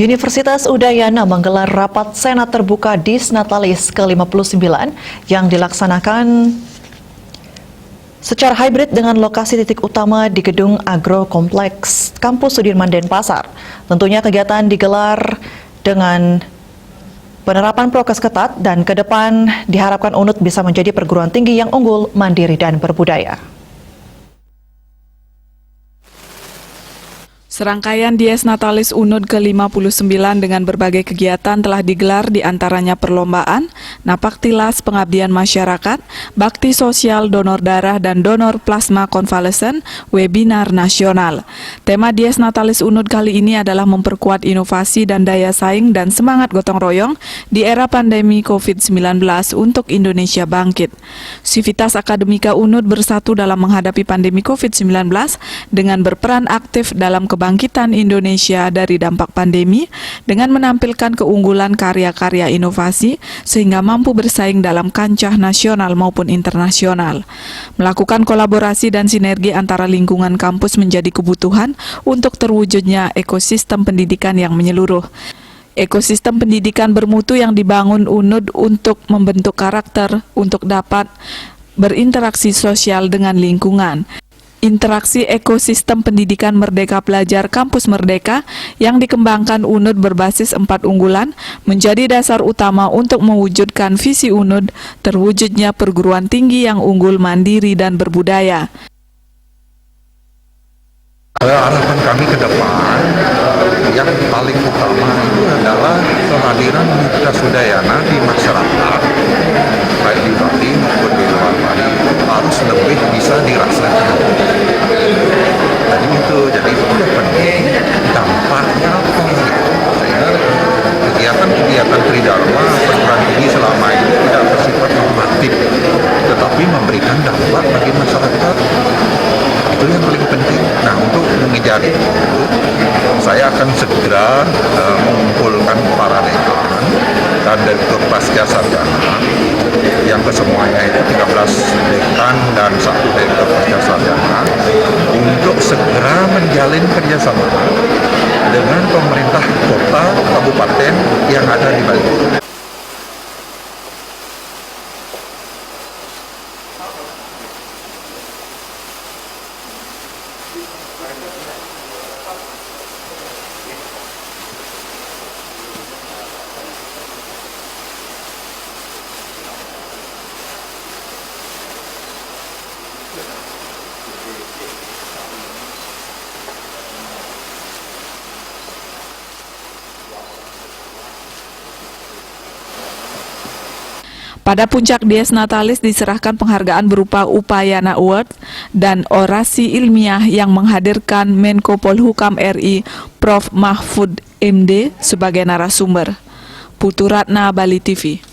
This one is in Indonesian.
Universitas Udayana menggelar rapat Senat terbuka Disnatalis ke-59 yang dilaksanakan secara hybrid dengan lokasi titik utama di Gedung Agro Kompleks Kampus Sudirman Denpasar. Tentunya kegiatan digelar dengan penerapan prokes ketat dan ke depan diharapkan UNUD bisa menjadi perguruan tinggi yang unggul, mandiri, dan berbudaya. Serangkaian Dies Natalis UNUD ke-59 dengan berbagai kegiatan telah digelar, di antaranya perlombaan, napaktilas pengabdian masyarakat, bakti sosial, donor darah, dan donor plasma konvalesen, webinar nasional. Tema Dies Natalis UNUD kali ini adalah memperkuat inovasi dan daya saing dan semangat gotong royong di era pandemi COVID-19 untuk Indonesia bangkit. Sivitas Akademika UNUD bersatu dalam menghadapi pandemi COVID-19 dengan berperan aktif dalam kebangkitan Indonesia dari dampak pandemi dengan menampilkan keunggulan karya-karya inovasi sehingga mampu bersaing dalam kancah nasional maupun internasional. Melakukan kolaborasi dan sinergi antara lingkungan kampus menjadi kebutuhan untuk terwujudnya ekosistem pendidikan yang menyeluruh. Ekosistem pendidikan bermutu yang dibangun UNUD untuk membentuk karakter untuk dapat berinteraksi sosial dengan lingkungan. Interaksi ekosistem pendidikan Merdeka Belajar Kampus Merdeka yang dikembangkan UNUD berbasis 4 unggulan menjadi dasar utama untuk mewujudkan visi UNUD terwujudnya perguruan tinggi yang unggul, mandiri, dan berbudaya. Harapan kami ke depan yang paling utama itu adalah kehadiran Universitas Udayana di masyarakat, baik di Bali maupun di luar Bali, harus lebih bisa dirasakan. Jadi itu penting, dampaknya apa gitu. Sehingga kegiatan-kegiatan tridharma perguruan tinggi selama ini tidak bersifat normatif, tetapi memberikan dampak bagi masyarakat. Itu yang paling penting. Nah, untuk mengejar itu, saya akan segera mengumpulkan para dekan dan direktur pasca sarjana yang kesemuanya itu 13 dekan dan 1 direktur pasca sarjana untuk segera menjalin kerjasama dengan pemerintah kota, kabupaten yang ada di Bali. Pada puncak Dies Natalis diserahkan penghargaan berupa Upayana Award dan orasi ilmiah yang menghadirkan Menko Polhukam RI Prof. Mahfud MD sebagai narasumber. Putu Ratna, Bali TV.